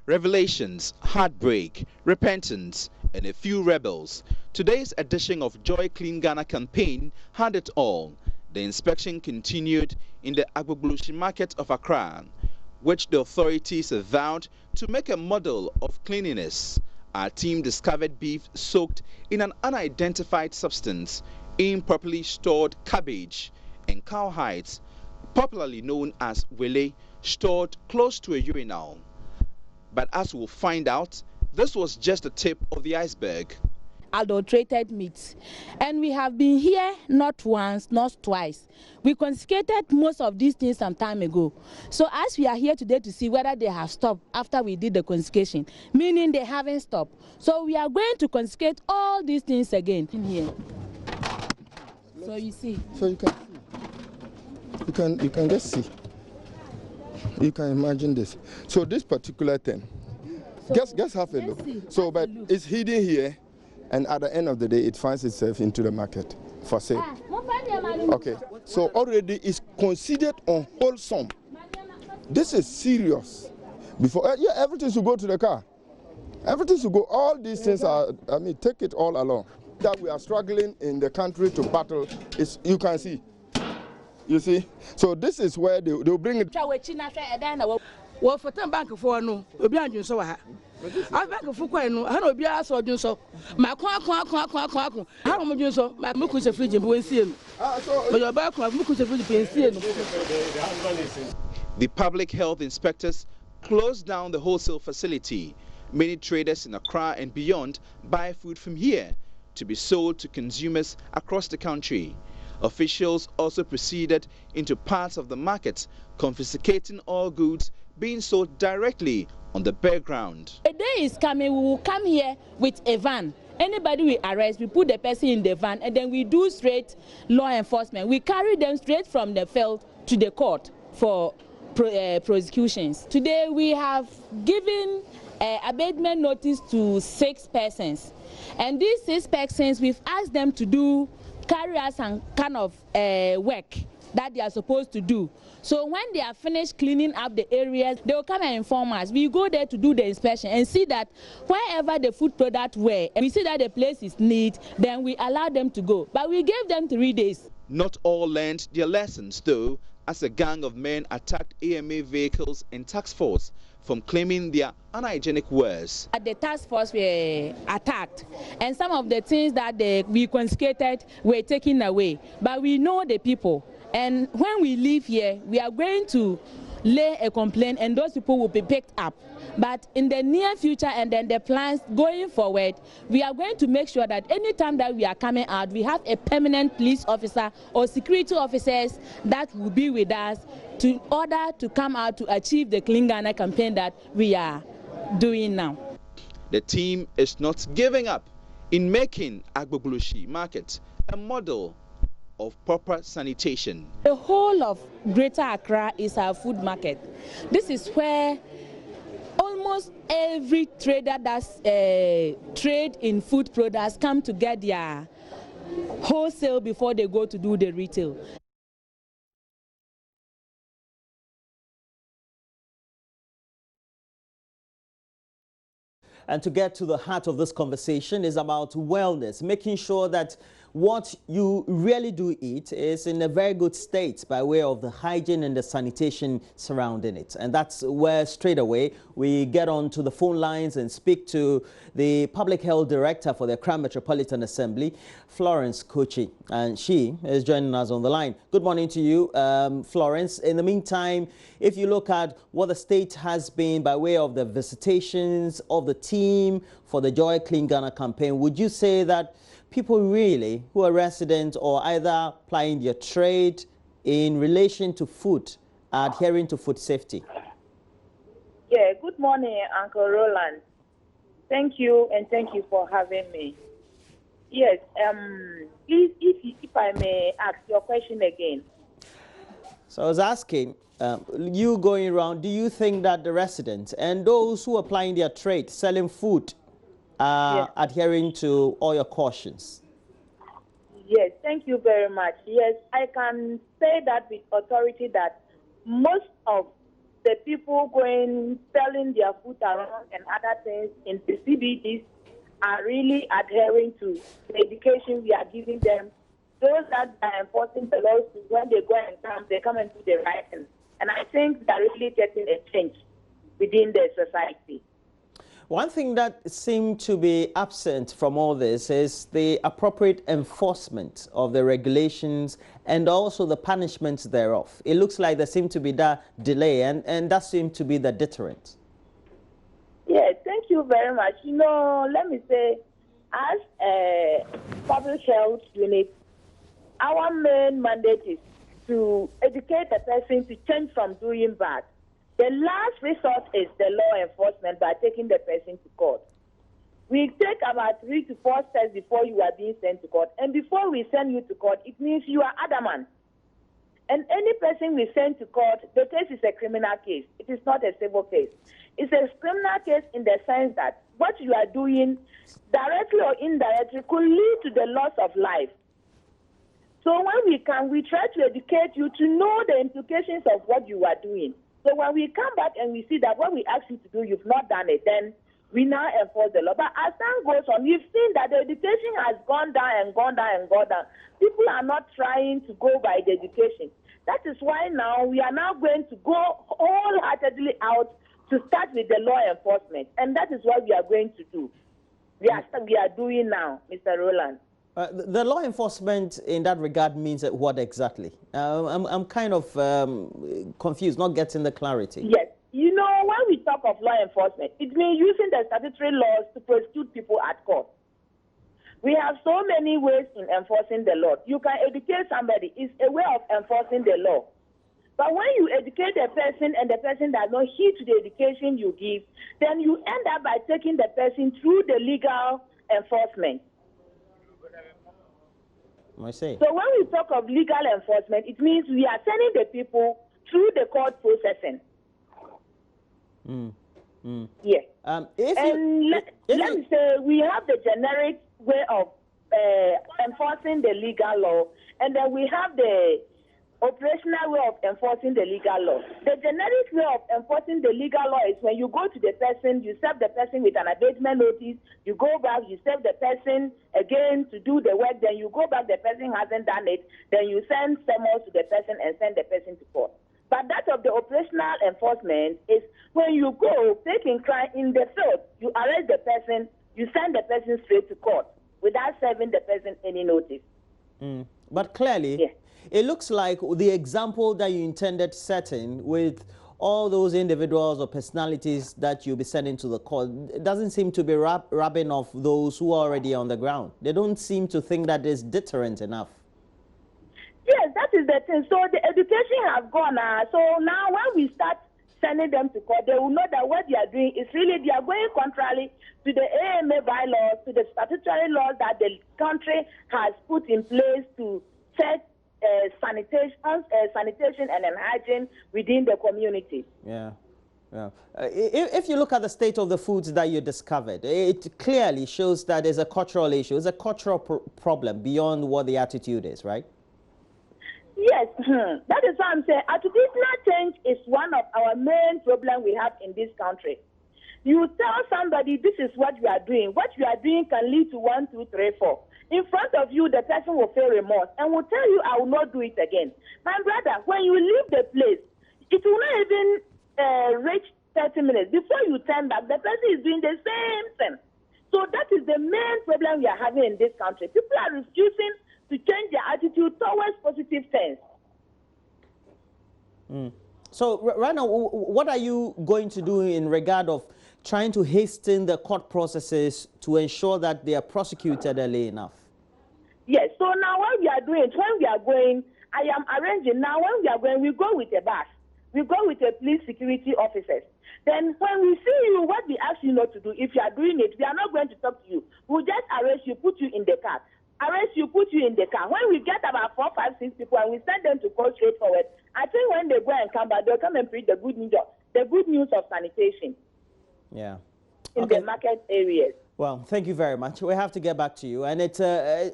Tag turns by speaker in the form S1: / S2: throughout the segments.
S1: Revelations, heartbreak, repentance, and a few rebels. Today's edition of Joy Clean Ghana campaign had it all. The inspection continued in the Agbogbloshie market of Accra, which the authorities vowed to make a model of cleanliness. Our team discovered beef soaked in an unidentified substance, improperly stored cabbage, and cowhides, popularly known as wele, stored close to a urinal. But as we'll find out, this was just the tip of the iceberg.
S2: Adulterated meat, and we have been here not once, not twice. We confiscated most of these things some time ago. So as we are here today to see whether they have stopped after we did the confiscation, meaning they haven't stopped. So we are going to confiscate all these things again in here. So you see.
S3: So you can just see. You can imagine this. So this particular thing, so just have a look. So, but it's hidden here, and at the end of the day, it finds itself into the market for sale. Okay. So already it's considered unwholesome. This is serious. Before, yeah, everything should go to the car. Everything should go. All these things are. I mean, take it all along. That we are struggling in the country to battle is. You can see. You see, so this is where they'll bring it.
S4: Well, for 10 bank for no, Obi and so I bank for quite no, I don't be asked or do so. My quack, how am I doing so? My book is a fridge and Buensian. But your back, my book is a fridge.
S1: The public health inspectors closed down the wholesale facility. Many traders in Accra and beyond buy food from here to be sold to consumers across the country. Officials also proceeded into parts of the market, confiscating all goods being sold directly on the bare ground.
S2: A day is coming, we will come here with a van. Anybody we arrest, we put the person in the van, and then we do straight law enforcement. We carry them straight from the field to the court for prosecutions. Today we have given abatement notice to 6 persons. And these 6 persons, we've asked them to carry out some kind of work that they are supposed to do. So when they are finished cleaning up the areas, they will come and inform us. We go there to do the inspection and see that wherever the food product were, and we see that the place is neat, then we allow them to go. But we gave them 3 days.
S1: Not all learned their lessons though, as a gang of men attacked AMA vehicles and task force from claiming their unhygienic wares.
S2: The task force were attacked, and some of the things that we confiscated were taken away. But we know the people, and when we leave here, we are going to lay a complaint, and those people will be picked up. But in the near future, and then the plans going forward, we are going to make sure that anytime that we are coming out, we have a permanent police officer or security officers that will be with us in order to come out to achieve the Clean Ghana campaign that we are doing now.
S1: The team is not giving up in making Agbogbloshie market a model of proper sanitation.
S2: The whole of Greater Accra is our food market. This is where almost every trader that's trade in food products come to get their wholesale before they go to do the retail.
S5: And to get to the heart of this conversation is about wellness, making sure that what you really do eat is in a very good state by way of the hygiene and the sanitation surrounding it. And that's where straight away we get on to the phone lines and speak to the Public Health Director for the Accra Metropolitan Assembly, Florence Kochi. And she is joining us on the line. Good morning to you, Florence. In the meantime, if you look at what the state has been by way of the visitations of the team for the Joy Clean Ghana campaign, would you say that people really who are resident or either plying their trade in relation to food are adhering to food safety?
S6: Yeah, good morning, Uncle Roland. Thank you, and thank you for having me. Yes, please, if I may ask your question again.
S5: So I was asking, you going around, do you think that the residents and those who are applying their trade, selling food, are adhering to all your cautions?
S6: Yes, thank you very much. Yes, I can say that with authority that most of the people going selling their food around and other things in the CBDs are really adhering to the education we are giving them. Those that are enforcing the laws, when they go and come, they come and do the right thing. And I think they're really getting a change within the society.
S5: One thing that seemed to be absent from all this is the appropriate enforcement of the regulations and also the punishments thereof. It looks like there seemed to be that delay, and that seemed to be the deterrent.
S6: Yeah, thank you very much. You know, let me say, as a public health unit, our main mandate is to educate the person to change from doing bad. The last resort is the law enforcement by taking the person to court. We take about 3 to 4 steps before you are being sent to court. And before we send you to court, it means you are adamant. And any person we send to court, the case is a criminal case. It is not a civil case. It's a criminal case in the sense that what you are doing, directly or indirectly, could lead to the loss of life. So when we come, we try to educate you to know the implications of what you are doing. So when we come back and we see that what we ask you to do, you've not done it, then we now enforce the law. But as time goes on, we've seen that the education has gone down and gone down and gone down. People are not trying to go by the education. That is why now we are now going to go wholeheartedly out to start with the law enforcement. And that is what we are going to do. We are doing now, Mr. Roland.
S5: The law enforcement in that regard means what exactly? I'm kind of confused, not getting the clarity.
S6: Yes. You know, when we talk of law enforcement, it means using the statutory laws to prosecute people at court. We have so many ways in enforcing the law. You can educate somebody. It's a way of enforcing the law. But when you educate a person and the person does not heed to the education you give, then you end up by taking the person through the legal enforcement.
S5: I see.
S6: So when we talk of legal enforcement, it means we are sending the people through the court processing. Yes. Let me say, we have the generic way of enforcing the legal law, and then we have the operational way of enforcing the legal law. The generic way of enforcing the legal law is when you go to the person, you serve the person with an abatement notice, you go back, you serve the person again to do the work, then you go back, the person hasn't done it, then you send summons to the person and send the person to court. But that of the operational enforcement is when you go, taking crime in the field, you arrest the person, you send the person straight to court without serving the person any notice.
S5: But clearly,
S6: yeah,
S5: it looks like the example that you intended setting with all those individuals or personalities that you'll be sending to the court, it doesn't seem to be rubbing off those who are already on the ground. They don't seem to think that is deterrent enough.
S6: Yes, that is the thing. So the education has gone. So now when we start sending them to court, they will know that what they are doing is really, they are going contrary to the AMA bylaws, to the statutory laws that the country has put in place to set sanitation and hygiene within the community.
S5: Yeah. If you look at the state of the foods that you discovered, it clearly shows that there's a cultural issue. It's a cultural problem beyond what the attitude is, right?
S6: Yes, that is what I'm saying. Attitudinal change is one of our main problems we have in this country. You tell somebody this is what you are doing. What you are doing can lead to 1, 2, 3, 4. In front of you, the person will feel remorse and will tell you, I will not do it again. My brother, when you leave the place, it will not even reach 30 minutes. Before you turn back, the person is doing the same thing. So that is the main problem we are having in this country. People are refusing to change their attitude towards positive things.
S5: So right now, what are you going to do in regard of trying to hasten the court processes to ensure that they are prosecuted early enough?
S6: Yes, so now what we are doing, when we are going, I am arranging, now when we are going, we go with a bus. We go with a police security officers. Then when we see you, what we ask you not to do, if you are doing it, we are not going to talk to you. We'll just arrest you, put you in the car. Arrest you, put you in the car. When we get about 4, 5, 6 people and we send them to court straightforward, I think when they go and come back, they'll come and preach the good news of sanitation.
S5: Yeah.
S6: In the market areas.
S5: Well, thank you very much. We have to get back to you. And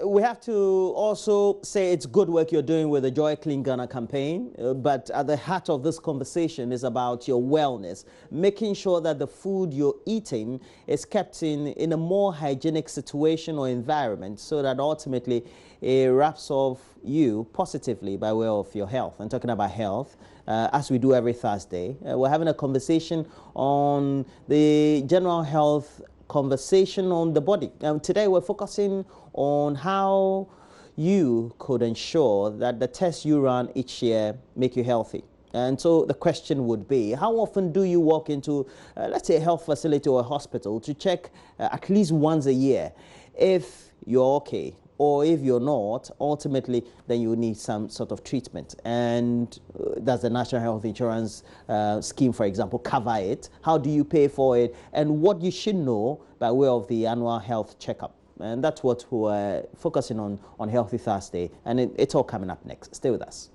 S5: we have to also say it's good work you're doing with the Joy Clean Ghana campaign. But at the heart of this conversation is about your wellness, making sure that the food you're eating is kept in a more hygienic situation or environment so that ultimately it wraps off you positively by way of your health. And talking about health, as we do every Thursday, we're having a conversation on the general health conversation on the body. Today we're focusing on how you could ensure that the tests you run each year make you healthy. And so the question would be, how often do you walk into, let's say, a health facility or a hospital to check at least once a year if you're okay? Or if you're not, ultimately, then you need some sort of treatment. And does the National Health Insurance Scheme, for example, cover it? How do you pay for it? And what you should know by way of the annual health checkup. And that's what we're focusing on Healthy Thursday. And it's all coming up next. Stay with us.